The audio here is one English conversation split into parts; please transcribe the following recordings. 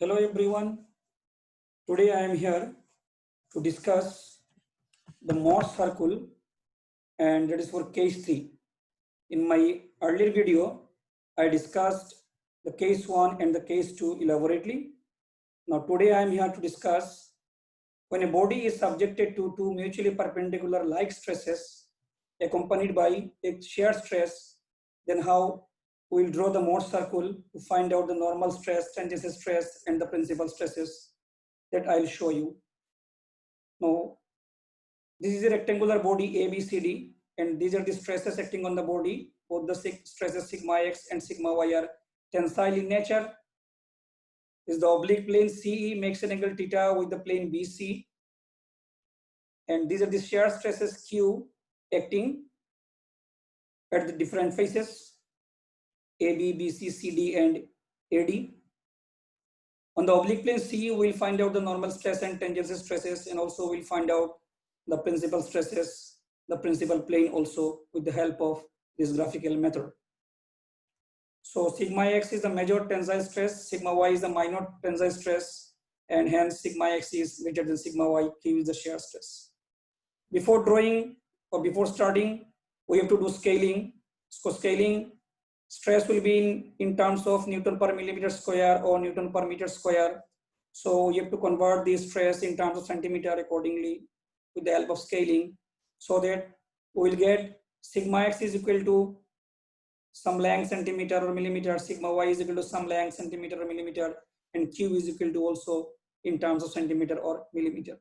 Hello everyone. Today I am here to discuss the Mohr circle, and that is for case 3. In my earlier video, I discussed the case 1 and the case 2 elaborately. Now today I am here to discuss when a body is subjected to two mutually perpendicular like stresses accompanied by a shear stress, then how we will draw the Mohr circle to find out the normal stress, tangential stress, and the principal stresses that I will show you. Now, this is a rectangular body ABCD, and these are the stresses acting on the body. Both the stresses sigma x and sigma y are tensile in nature. This is the oblique plane CE makes an angle theta with the plane BC, and these are the shear stresses Q acting at the different faces AB, BC, CD, and AD. On the oblique plane CE, we'll find out the normal stress and tangential stresses, and also we'll find out the principal stresses, the principal plane also with the help of this graphical method. So sigma x is the major tensile stress, sigma y is the minor tensile stress, and hence sigma x is greater than sigma y, Q is the shear stress. Before drawing or before starting, we have to do scaling. So scaling, stress will be in terms of Newton per millimeter square or Newton per meter square. So you have to convert the stress in terms of centimeter accordingly with the help of scaling, so that we will get sigma x is equal to some length centimeter or millimeter, sigma y is equal to some length centimeter or millimeter, and Q is equal to also in terms of centimeter or millimeter.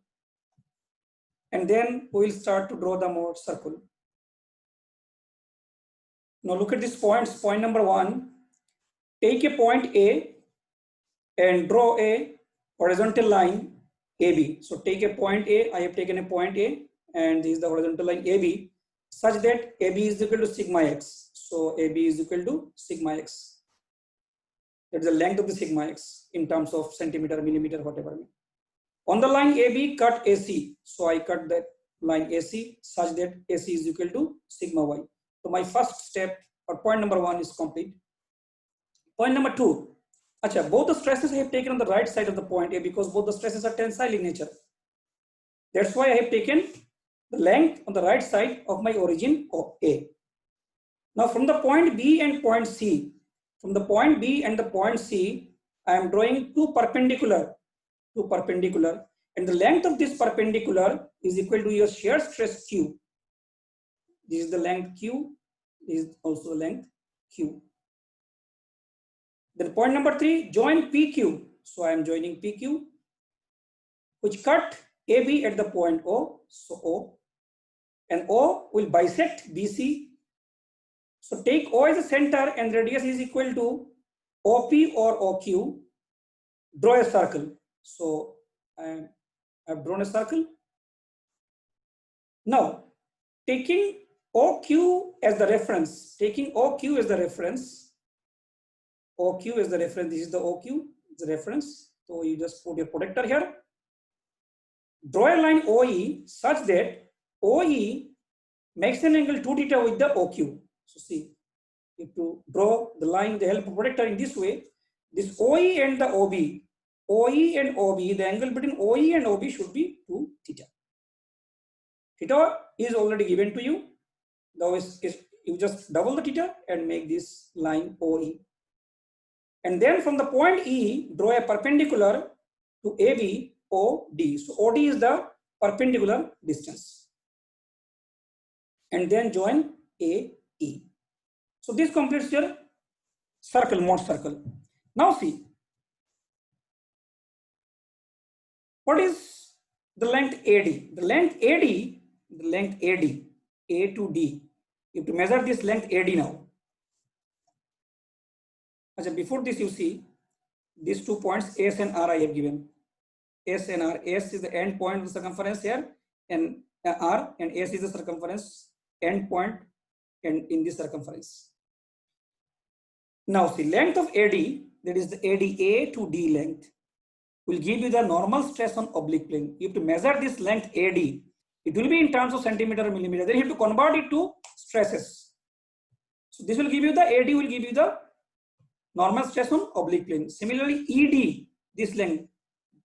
And then we will start to draw the Mohr circle. Now look at these points. Point number 1, take a point A and draw a horizontal line AB. So take a point A, I have taken a point A, and this is the horizontal line AB, such that AB is equal to sigma x. So AB is equal to sigma x. That is the length of the sigma x in terms of centimeter, millimeter, whatever. On the line AB, cut AC. So I cut that line AC such that AC is equal to sigma y. So my first step or point number 1 is complete. Point number 2. Both the stresses I have taken on the right side of the point A because both the stresses are tensile in nature. That's why I have taken the length on the right side of my origin of A. Now from the point B and point C, from the point B and the point C, I am drawing two perpendicular, and the length of this perpendicular is equal to your shear stress Q. This is the length Q, this is also the length Q. Then point number 3, join PQ. So I am joining PQ, which cut AB at the point O, so O, and O will bisect BC. So take O as a center and radius is equal to OP or OQ. Draw a circle. So I have drawn a circle. Now, taking OQ as the reference, this is the OQ, it's the reference. So you just put your protector here. Draw a line OE such that OE makes an angle 2 theta with the OQ. So see, you have to draw the line with the help of protector in this way. This OE and the OB, the angle between OE and OB should be 2 theta. Theta is already given to you. Now you just double the theta and make this line OE. And then from the point E, draw a perpendicular to AB, OD. So OD is the perpendicular distance. And then join AE. So this completes your circle, Mohr circle. Now see, what is the length AD? The length AD, A to D. You have to measure this length AD now. Before this, you see these 2 points S and R I have given. S and R. S is the end point of the circumference here, and R, and S is the circumference end point and in this circumference. Now see, length of AD, that is the ADA to D length, will give you the normal stress on oblique plane. You have to measure this length AD. It will be in terms of centimeter or millimeter. Then you have to convert it to stresses. So this will give you the AD will give you the normal stress on oblique plane. Similarly, ED this length,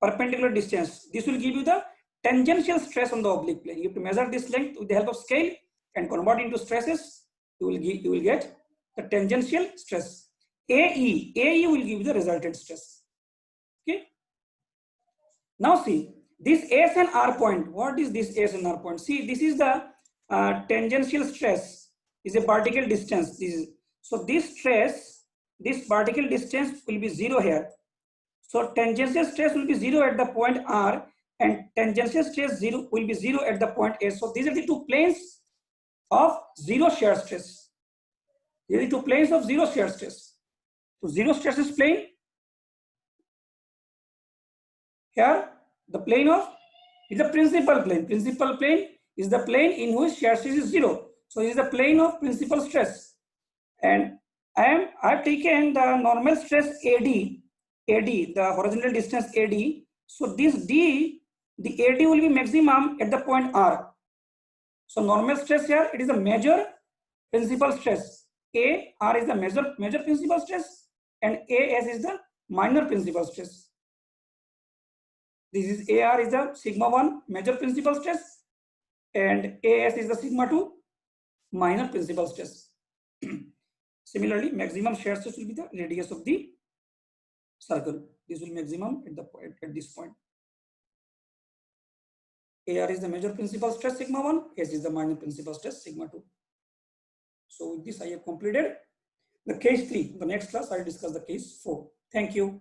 perpendicular distance. This will give you the tangential stress on the oblique plane. You have to measure this length with the help of scale and convert into stresses. You will get the tangential stress. AE will give you the resultant stress. Okay. Now see this S and R point. What is this S and R point? See, this is the tangential stress. Is a vertical distance. So this stress, this vertical distance will be 0 here. So tangential stress will be 0 at the point R and tangential stress will be 0 at the point S. So these are the two planes of 0 shear stress. These are the two planes of 0 shear stress. So 0 stress is plane. Here the plane of is the principal plane. Principal plane is the plane in which shear stress is 0. So it is the plane of principal stress. And I have taken the normal stress AD, the horizontal distance AD. So this D, the AD will be maximum at the point R. So normal stress here, it is a major principal stress. AR is the major principal stress and AS is the minor principal stress. This is AR is the sigma 1 major principal stress and AS is the sigma 2 minor principal stress. Similarly, maximum shear stress will be the radius of the circle. This will maximum at this point. AR is the major principal stress sigma 1, S is the minor principal stress sigma 2. So with this I have completed the case 3. The next class I will discuss the case 4. Thank you.